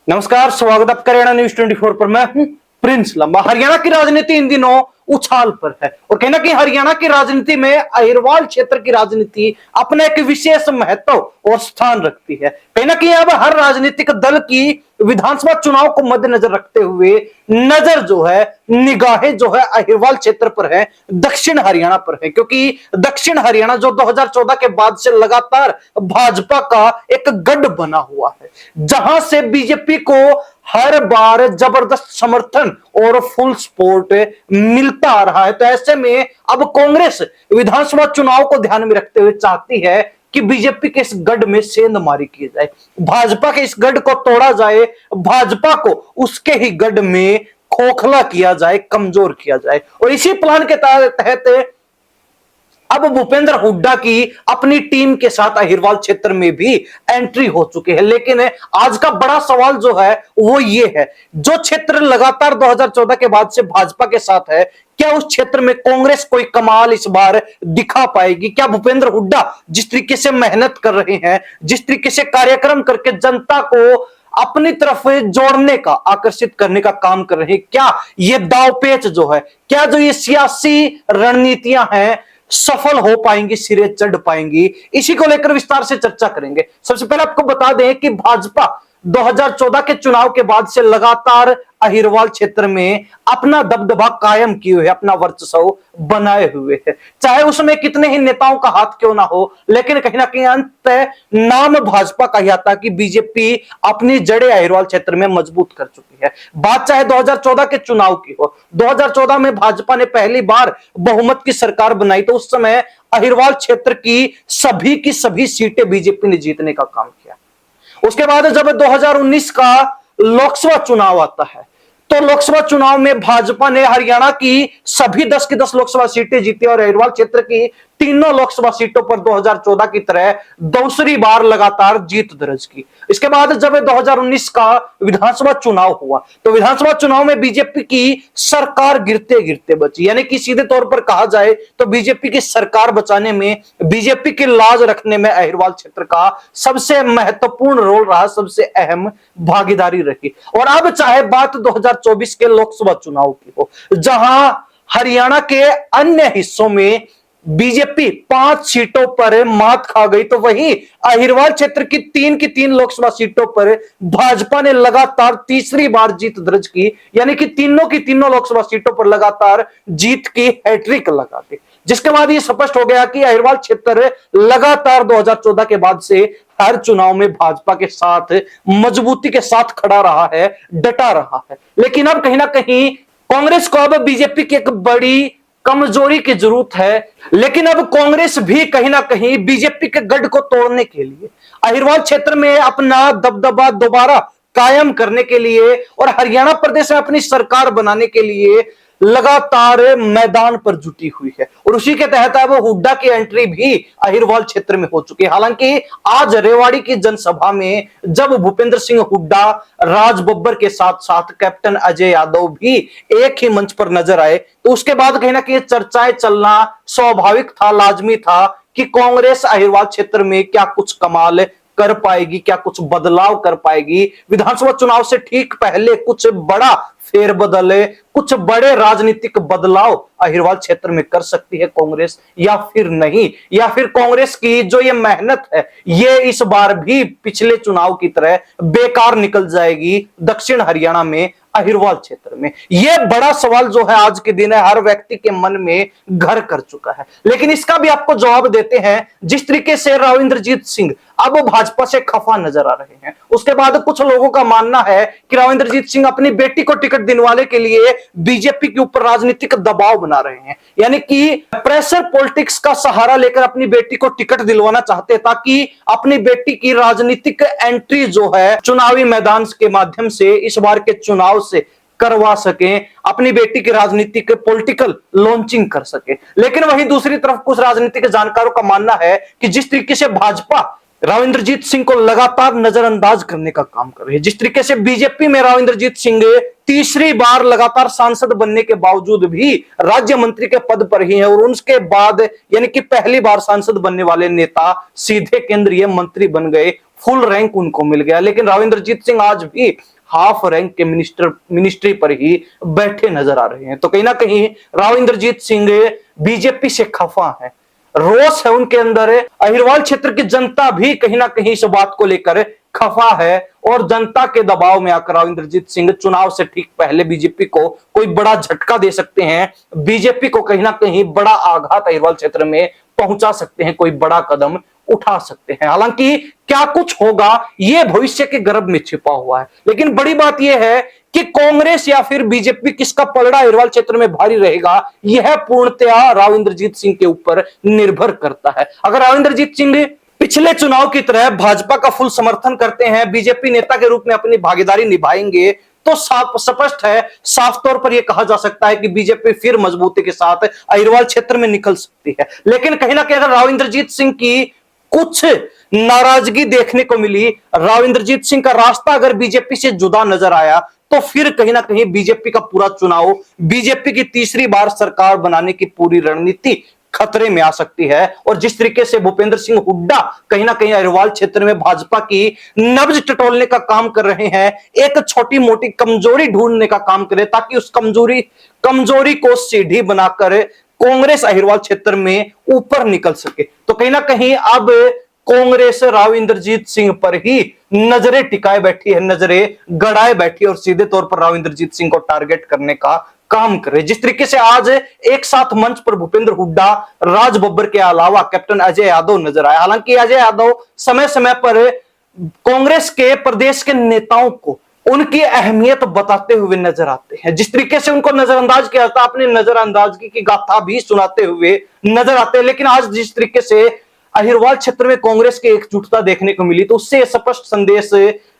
नमस्कार, स्वागत आपका हरियाणा न्यूज 24 पर। मैं हूं प्रिंस लंबा। हरियाणा की राजनीति इन दिनों उछाल पर है और कहना कि हरियाणा की राजनीति में अहिरवाल क्षेत्र की राजनीति अपने एक विशेष महत्व और स्थान रखती है। कहना कि अब हर राजनीतिक दल की विधानसभा चुनाव को मद्देनजर रखते हुए नजर जो है, निगाहें जो है अहिरवाल क्षेत्र पर है, दक्षिण हरियाणा पर है। क्योंकि दक्षिण हरियाणा जो 2014 के बाद से लगातार भाजपा का एक गढ़ बना हुआ है, जहां से बीजेपी को हर बार जबरदस्त समर्थन और फुल सपोर्ट मिलता आ रहा है। तो ऐसे में अब कांग्रेस विधानसभा चुनाव को ध्यान में रखते हुए चाहती है कि बीजेपी के इस गढ़ में सेंधमारी की जाए, भाजपा के इस गढ़ को तोड़ा जाए, भाजपा को उसके ही गढ़ में खोखला किया जाए, कमजोर किया जाए। और इसी प्लान के तहत अब भूपेंद्र हुड्डा की अपनी टीम के साथ अहिरवाल क्षेत्र में भी एंट्री हो चुकी है। लेकिन आज का बड़ा सवाल जो है वो ये है, जो क्षेत्र लगातार 2014 के बाद से भाजपा के साथ है, क्या उस क्षेत्र में कांग्रेस कोई कमाल इस बार दिखा पाएगी? क्या भूपेंद्र हुड्डा जिस तरीके से मेहनत कर रहे हैं, जिस तरीके से कार्यक्रम करके जनता को अपनी तरफ जोड़ने का, आकर्षित करने का काम कर रहे हैं, क्या ये दावपेच जो है, क्या जो ये सियासी रणनीतियां हैं सफल हो पाएंगी, सिरे चढ़ पाएंगी? इसी को लेकर विस्तार से चर्चा करेंगे। सबसे पहले आपको बता दें कि भाजपा 2014 के चुनाव के बाद से लगातार अहिरवाल क्षेत्र में अपना दबदबा कायम किए हुए, अपना वर्चस्व बनाए हुए है। चाहे उसमें कितने ही नेताओं का हाथ क्यों ना हो, लेकिन कहीं ना कहीं अंत नाम भाजपा का ही आता कि बीजेपी अपनी जड़ें अहिरवाल क्षेत्र में मजबूत कर चुकी है। बात चाहे 2014 के चुनाव की हो, 2014 में भाजपा ने पहली बार बहुमत की सरकार बनाई तो उस समय अहिरवाल क्षेत्र की सभी सीटें बीजेपी ने जीतने का काम किया। उसके बाद जब 2019 का लोकसभा चुनाव आता है तो लोकसभा चुनाव में भाजपा ने हरियाणा की सभी 10 की 10 लोकसभा सीटें जीती और अहिरवाल क्षेत्र की तीनों लोकसभा सीटों पर 2014 की तरह दूसरी बार लगातार जीत दर्ज की। इसके बाद जब 2019 का विधानसभा चुनाव हुआ तो विधानसभा चुनाव में बीजेपी की सरकार गिरते गिरते बची। यानी कि सीधे तौर पर कहा जाए तो बीजेपी की सरकार बचाने में, बीजेपी की लाज रखने में अहिरवाल क्षेत्र का सबसे महत्वपूर्ण रोल रहा, सबसे अहम भागीदारी रही। और अब चाहे बात 2024 के लोकसभा चुनाव की हो, जहां हरियाणा के अन्य हिस्सों में बीजेपी 5 सीटों पर मात खा गई, तो वहीं अहिरवाल क्षेत्र की तीन लोकसभा सीटों पर भाजपा ने लगातार तीसरी बार जीत दर्ज की। यानी कि तीनों की तीनों लोकसभा सीटों पर लगातार जीत की हैट्रिक लगा दी, जिसके बाद यह स्पष्ट हो गया कि अहिरवाल क्षेत्र लगातार 2014 के बाद से हर चुनाव में भाजपा के साथ मजबूती के साथ खड़ा रहा है, डटा रहा है। लेकिन अब कहीं ना कहीं कांग्रेस को अब बीजेपी की एक बड़ी कमजोरी की जरूरत है। लेकिन अब कांग्रेस भी कहीं ना कहीं बीजेपी के गढ़ को तोड़ने के लिए, अहिरवाल क्षेत्र में अपना दबदबा दोबारा कायम करने के लिए और हरियाणा प्रदेश में अपनी सरकार बनाने के लिए लगातार मैदान पर जुटी हुई है। और उसी के तहत अब हुड्डा की एंट्री भी अहिरवाल क्षेत्र में हो चुकी है। हालांकि आज रेवाड़ी की जनसभा में जब भूपेंद्र सिंह हुड्डा, राज बब्बर के साथ साथ कैप्टन अजय यादव भी एक ही मंच पर नजर आए तो उसके बाद कहीं ना कहीं चर्चाएं चलना स्वाभाविक था, लाजमी था कि कांग्रेस अहिरवाल क्षेत्र में क्या कुछ कमाल कर पाएगी, क्या कुछ बदलाव कर पाएगी। विधानसभा चुनाव से ठीक पहले कुछ बड़ा फेरबदल, कुछ बड़े राजनीतिक बदलाव अहिरवाल क्षेत्र में कर सकती है कांग्रेस या फिर नहीं, या फिर कांग्रेस की जो ये मेहनत है ये इस बार भी पिछले चुनाव की तरह बेकार निकल जाएगी दक्षिण हरियाणा में अहिरवाल क्षेत्र में। यह बड़ा सवाल जो है आज के दिन है हर व्यक्ति के मन में घर कर चुका है। लेकिन इसका भी आपको जवाब देते हैं, जिस तरीके से राविंद्रजीत सिंह अब भाजपा से खफा नजर आ रहे हैं, उसके बाद कुछ लोगों का मानना है कि राविंद्रजीत सिंह अपनी बेटी को टिकट दिलवाने के लिए बीजेपी के ऊपर राजनीतिक दबाव बना रहे हैं। यानी कि प्रेशर पॉलिटिक्स का सहारा लेकर अपनी बेटी को टिकट दिलवाना चाहते हैं ताकि अपनी बेटी की राजनीतिक एंट्री जो है चुनावी मैदान के माध्यम से इस बार के चुनाव से करवा सकें, अपनी बेटी की राजनीतिक पॉलिटिकल लॉन्चिंग कर सके। लेकिन वहीं दूसरी तरफ कुछ राजनीतिक जानकारों का मानना है कि जिस तरीके से भाजपा राविंद्रजीत सिंह को लगातार नजरअंदाज करने का काम कर रही है, जिस तरीके से बीजेपी में राविंद्रजीत सिंह तीसरी बार लगातार सांसद बनने के बावजूद भी राज्य मंत्री के पद पर ही है और उसके बाद यानी कि पहली बार सांसद बनने वाले नेता सीधे केंद्रीय मंत्री बन गए, फुल रैंक उनको मिल गया। लेकिन राविंद्रजीत सिंह आज भी हाफ रैंक के मिनिस्ट्री पर ही बैठे नजर आ रहे हैं। तो कहीं ना कहीं राव इंद्रजीत सिंह बीजेपी से खफा है, रोष है उनके अंदर। अहिरवाल क्षेत्र की जनता भी कहीं ना कहीं इस बात को लेकर खफा है और जनता के दबाव में आकर राव इंद्रजीत सिंह चुनाव से ठीक पहले बीजेपी को कोई बड़ा झटका दे सकते हैं, बीजेपी को कहीं ना कहीं बड़ा आघात अहिरवाल क्षेत्र में पहुंचा सकते हैं, कोई बड़ा कदम उठा सकते हैं। हालांकि क्या कुछ होगा यह भविष्य के गर्भ में छिपा हुआ है, लेकिन बड़ी बात यह है कि कांग्रेस या फिर बीजेपी किसका पलड़ा अहिरवाल क्षेत्र में भारी रहेगा, यह पूर्णतया राव इंद्रजीत सिंह के ऊपर निर्भर करता है। अगर राव इंद्रजीत सिंह पिछले चुनाव की तरह भाजपा का फुल समर्थन करते हैं, बीजेपी नेता के रूप में अपनी भागीदारी निभाएंगे, तो स्पष्ट है, साफ तौर पर यह कहा जा सकता है कि बीजेपी फिर मजबूती के साथ अहिरवाल क्षेत्र में निकल सकती है। लेकिन कहीं ना कहीं अगर राव इंद्रजीत सिंह की कुछ नाराजगी देखने को मिली, राव इंद्रजीत सिंह का रास्ता अगर बीजेपी से जुदा नजर आया, तो फिर कहीं ना कहीं बीजेपी का पूरा चुनाव, बीजेपी की तीसरी बार सरकार बनाने की पूरी रणनीति खतरे में आ सकती है। और जिस तरीके से भूपेंद्र सिंह हुड्डा कहीं ना कहीं अहिरवाल क्षेत्र में भाजपा की नब्ज टटोलने का काम कर रहे हैं, एक छोटी मोटी कमजोरी ढूंढने का काम करें, ताकि उस कमजोरी को सीढ़ी बनाकर कांग्रेस अहिरवाल क्षेत्र में ऊपर निकल सके। तो कहीं ना कहीं अब कांग्रेस राव इंद्रजीत सिंह पर ही नजरें टिकाए बैठी है, नजरें गड़ाए बैठी है और सीधे तौर पर राव इंद्रजीत सिंह को टारगेट करने का काम करे। जिस तरीके से आज एक साथ मंच पर भूपेंद्र हुड्डा, राज बब्बर के अलावा कैप्टन अजय यादव नजर आए। हालांकि अजय यादव समय समय पर कांग्रेस के प्रदेश के नेताओं को उनकी अहमियत बताते हुए नजर आते हैं। जिस तरीके से उनको नजरअंदाज किया था, अपने नजरअंदाजगी की गाथा भी सुनाते हुए नजर आते हैं। लेकिन आज जिस तरीके से अहिरवाल क्षेत्र में कांग्रेस की एकजुटता देखने को मिली, तो उससे स्पष्ट संदेश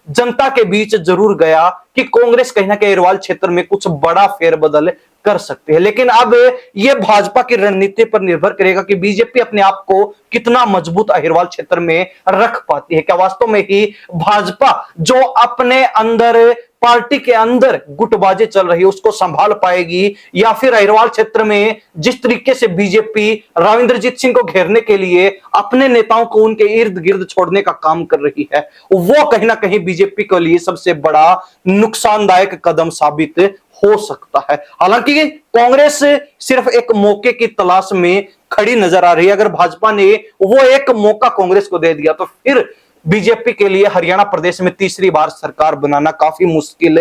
जनता के बीच जरूर गया कि कांग्रेस कहीं ना कहीं अहिरवाल क्षेत्र में कुछ बड़ा फेरबदल कर सकती है। लेकिन अब यह भाजपा की रणनीति पर निर्भर करेगा कि बीजेपी अपने आप को कितना मजबूत अहिरवाल क्षेत्र में रख पाती है। क्या वास्तव में ही भाजपा जो अपने अंदर, पार्टी के अंदर गुटबाजी चल रही है, उसको संभाल पाएगी, या फिर अहिरवाल क्षेत्र में जिस तरीके से बीजेपी राव इंद्रजीत सिंह को घेरने के लिए अपने नेताओं को उनके इर्द गिर्द छोड़ने का काम कर रही है, वो कहीं ना कहीं बीजेपी के लिए सबसे बड़ा नुकसानदायक कदम साबित हो सकता है। हालांकि कांग्रेस सिर्फ एक मौके की तलाश में खड़ी नजर आ रही है। अगर भाजपा ने वो एक मौका कांग्रेस को दे दिया, तो फिर बीजेपी के लिए हरियाणा प्रदेश में तीसरी बार सरकार बनाना काफी मुश्किल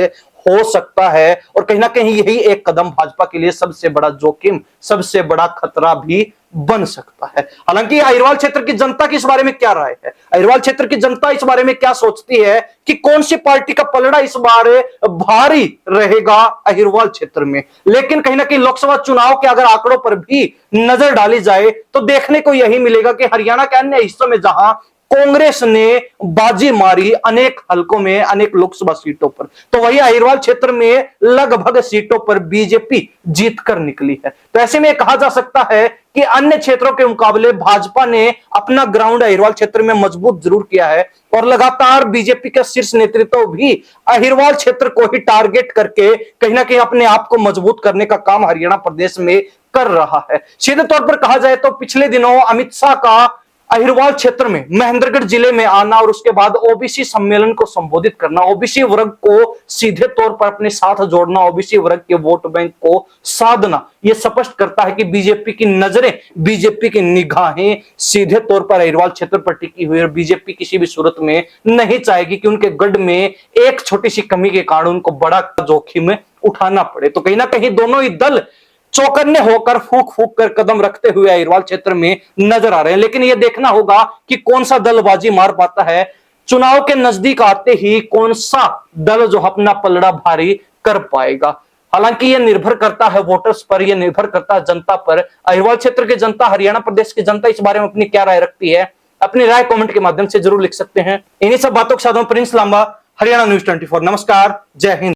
हो सकता है। और कहीं ना कहीं यही एक कदम भाजपा के लिए सबसे बड़ा जोखिम, सबसे बड़ा खतरा भी बन सकता है। हालांकि अहिरवाल क्षेत्र की जनता की इस बारे में क्या राय है, अहिरवाल क्षेत्र की जनता इस बारे में क्या सोचती है कि कौन सी पार्टी का पलड़ा इस बार भारी रहेगा अहिरवाल क्षेत्र में। लेकिन कहीं ना कहीं लोकसभा चुनाव के अगर आंकड़ों पर भी नजर डाली जाए, तो देखने को यही मिलेगा कि हरियाणा के अन्य हिस्सों में जहां कांग्रेस ने बाजी मारी अनेक हलकों में, अनेक लोकसभा सीटों पर, तो वही अहिरवाल क्षेत्र में लगभग सीटों पर बीजेपी जीत कर निकली है। तो ऐसे में कहा जा सकता है कि अन्य क्षेत्रों के मुकाबले भाजपा ने अपना ग्राउंड अहिरवाल क्षेत्र में मजबूत जरूर किया है, और लगातार बीजेपी का शीर्ष नेतृत्व भी अहिरवाल क्षेत्र को ही टारगेट करके कहीं ना कहीं अपने आप को मजबूत करने का काम हरियाणा प्रदेश में कर रहा है। सीधे तौर पर कहा जाए तो पिछले दिनों अमित शाह का अहिरवाल क्षेत्र में महेंद्रगढ़ जिले में आना और उसके बाद ओबीसी सम्मेलन को संबोधित करना, ओबीसी वर्ग को सीधे तौर पर अपने साथ जोड़ना, ओबीसी वर्ग के वोट बैंक को साधना, यह स्पष्ट करता है कि बीजेपी की नजरें, बीजेपी की निगाहें सीधे तौर पर अहिरवाल क्षेत्र पर टिकी हुई है। बीजेपी किसी भी सूरत में नहीं चाहेगी कि उनके गढ़ में एक छोटी सी कमी के कारण उनको बड़ा जोखिम उठाना पड़े। तो कहीं ना कहीं दोनों ही दल चौकन्ने होकर, फूक फूक कर कदम रखते हुए अहिरवाल क्षेत्र में नजर आ रहे हैं। लेकिन यह देखना होगा कि कौन सा दल बाजी मार पाता है। चुनाव के नजदीक आते ही कौन सा दल जो अपना पलड़ा भारी कर पाएगा। हालांकि यह निर्भर करता है वोटर्स पर, यह निर्भर करता है जनता पर। अहिरवाल क्षेत्र की जनता, हरियाणा प्रदेश की जनता इस बारे में अपनी क्या राय रखती है, अपनी राय कमेंट के माध्यम से जरूर लिख सकते हैं। इन्हीं सब बातों के साथ प्रिंस लांबा, हरियाणा न्यूज 24। नमस्कार, जय हिंद।